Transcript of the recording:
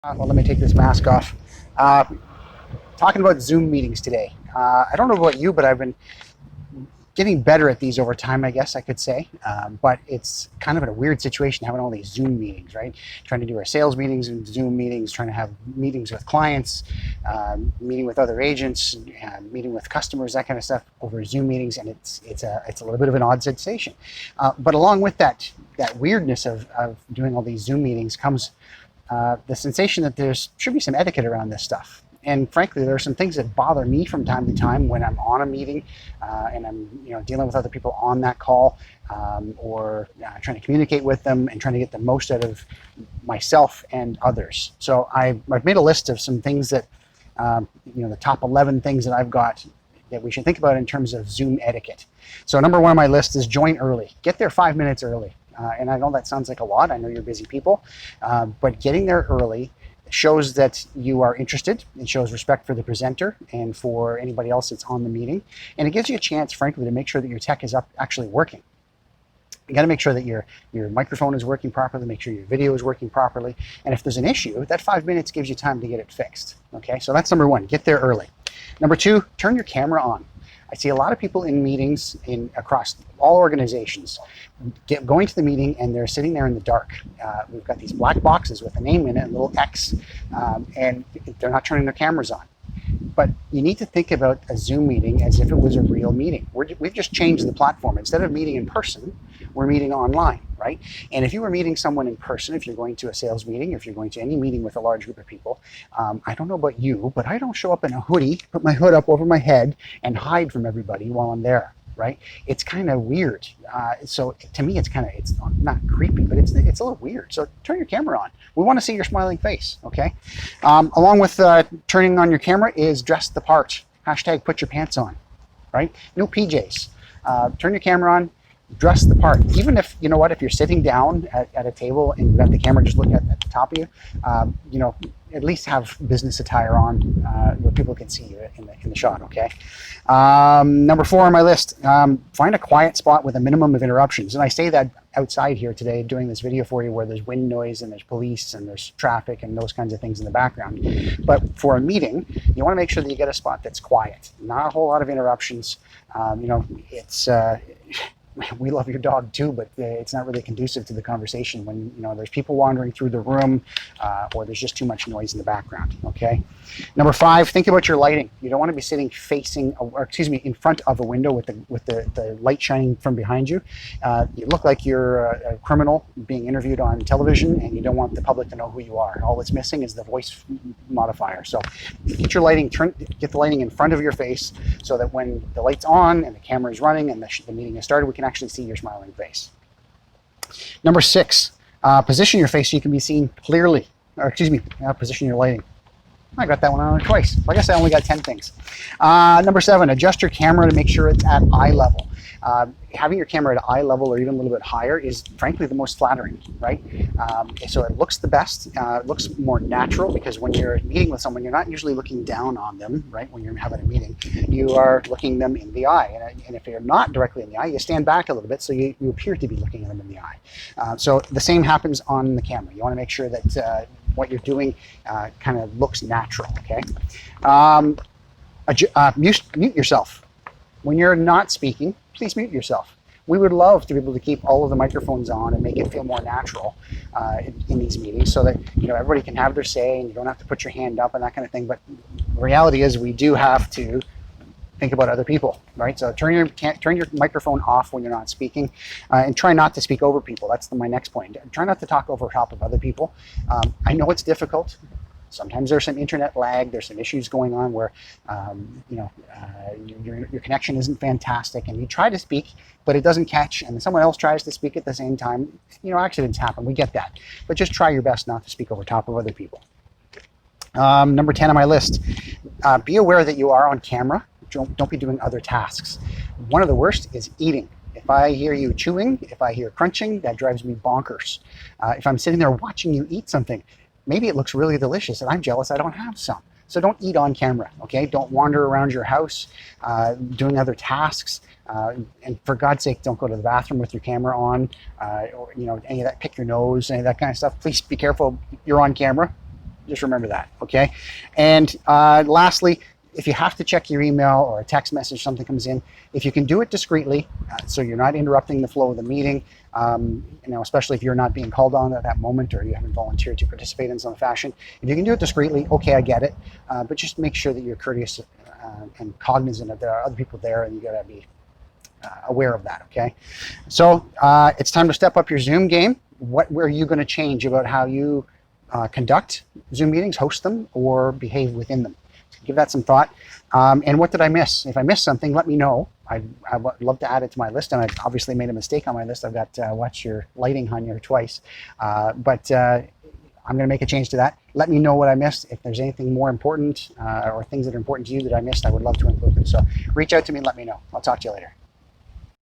Well, let me take this mask off. Uh, Talking about Zoom meetings today. I don't know about you, but I've been getting better at these over time, I guess I could say. But it's kind of a weird situation having all these Zoom meetings, right? Trying to do our sales meetings and Zoom meetings, trying to have meetings with clients, meeting with other agents, meeting with customers, that kind of stuff over Zoom meetings, and it's a little bit of an odd sensation. But along with that weirdness of doing all these Zoom meetings comes the sensation that there should be some etiquette around this stuff. And frankly, there are some things that bother me from time to time when I'm on a meeting and I'm dealing with other people on that call, or trying to communicate with them and trying to get the most out of myself and others. So I've made a list of some things that, the top 11 things that I've got that we should think about in terms of Zoom etiquette. So number one on my list is join early. Get there 5 minutes early. And I know that sounds like a lot. I know you're busy people, but getting there early shows that you are interested. It shows respect for the presenter and for anybody else that's on the meeting. And it gives you a chance, frankly, to make sure that your tech is actually working. You got to make sure that your microphone is working properly, make sure your video is working properly. And if there's an issue, that 5 minutes gives you time to get it fixed. Okay, so that's number one, get there early. Number two, turn your camera on. I see a lot of people in meetings across all organizations going to the meeting and they're sitting there in the dark. We've got these black boxes with a name in it, a little X, and they're not turning their cameras on. But you need to think about a Zoom meeting as if it was a real meeting. We've just changed the platform. Instead of meeting in person, we're meeting online, right? And if you were meeting someone in person, if you're going to a sales meeting, if you're going to any meeting with a large group of people, I don't know about you, but I don't show up in a hoodie, put my hood up over my head, and hide from everybody while I'm there, right? It's kind of weird. So to me, it's not creepy, but it's a little weird. So turn your camera on. We want to see your smiling face, okay? Along with turning on your camera is dress the part. Hashtag put your pants on, right? No PJs. Turn your camera on, dress the part. Even if, if you're sitting down at a table and you've got the camera just looking at the top of you, at least have business attire on where people can see you in the shot, okay? Number four on my list, find a quiet spot with a minimum of interruptions. And I say that outside here today doing this video for you where there's wind noise and there's police and there's traffic and those kinds of things in the background. But for a meeting, you want to make sure that you get a spot that's quiet, not a whole lot of interruptions. We love your dog too, but it's not really conducive to the conversation when there's people wandering through the room, or there's just too much noise in the background. Okay. Number five, think about your lighting. You don't want to be sitting in front of a window with the light shining from behind you. You look like you're a criminal being interviewed on television, and you don't want the public to know who you are. All that's missing is the voice modifier. So get your lighting, get the lighting in front of your face, so that when the light's on and the camera is running and the meeting has started, we can actually see your smiling face. Number six, position your face so you can be seen clearly. Position your lighting. I got that one on twice. I guess I only got 10 things. Number seven, adjust your camera to make sure it's at eye level. Having your camera at eye level or even a little bit higher is frankly the most flattering, right? So it looks the best, it looks more natural, because when you're meeting with someone, you're not usually looking down on them, right? When you're having a meeting, you are looking them in the eye. And if you're not directly in the eye, you stand back a little bit so you appear to be looking at them in the eye. So the same happens on the camera. You want to make sure that what you're doing kind of looks natural, okay? Mute yourself. When you're not speaking, please mute yourself. We would love to be able to keep all of the microphones on and make it feel more natural in these meetings, so that everybody can have their say and you don't have to put your hand up and that kind of thing. But the reality is we do have to think about other people, right? So turn your microphone off when you're not speaking, and try not to speak over people. That's my next point. Try not to talk over top of other people. I know it's difficult. Sometimes there's some internet lag. There's some issues going on where your connection isn't fantastic, and you try to speak, but it doesn't catch, and someone else tries to speak at the same time. Accidents happen. We get that, but just try your best not to speak over top of other people. Number 10 on my list: be aware that you are on camera. Don't be doing other tasks. One of the worst is eating. If I hear you chewing, if I hear crunching, that drives me bonkers. If I'm sitting there watching you eat something, maybe it looks really delicious and I'm jealous I don't have some. So don't eat on camera, okay? Don't wander around your house doing other tasks. And for God's sake, don't go to the bathroom with your camera on, or any of that, pick your nose, any of that kind of stuff. Please be careful. You're on camera. Just remember that, okay? And lastly, if you have to check your email or a text message, something comes in, if you can do it discreetly, so you're not interrupting the flow of the meeting, especially if you're not being called on at that moment or you haven't volunteered to participate in some fashion. If you can do it discreetly, okay, I get it, but just make sure that you're courteous and cognizant that there are other people there, and you got to be aware of that, okay? So it's time to step up your Zoom game. What were you going to change about how you conduct Zoom meetings, host them, or behave within them? Give that some thought. And what did I miss? If I missed something, let me know. I would love to add it to my list, and I've obviously made a mistake on my list. I've got watch your lighting on here twice, but I'm going to make a change to that. Let me know what I missed. If there's anything more important or things that are important to you that I missed, I would love to include them. So reach out to me and let me know. I'll talk to you later.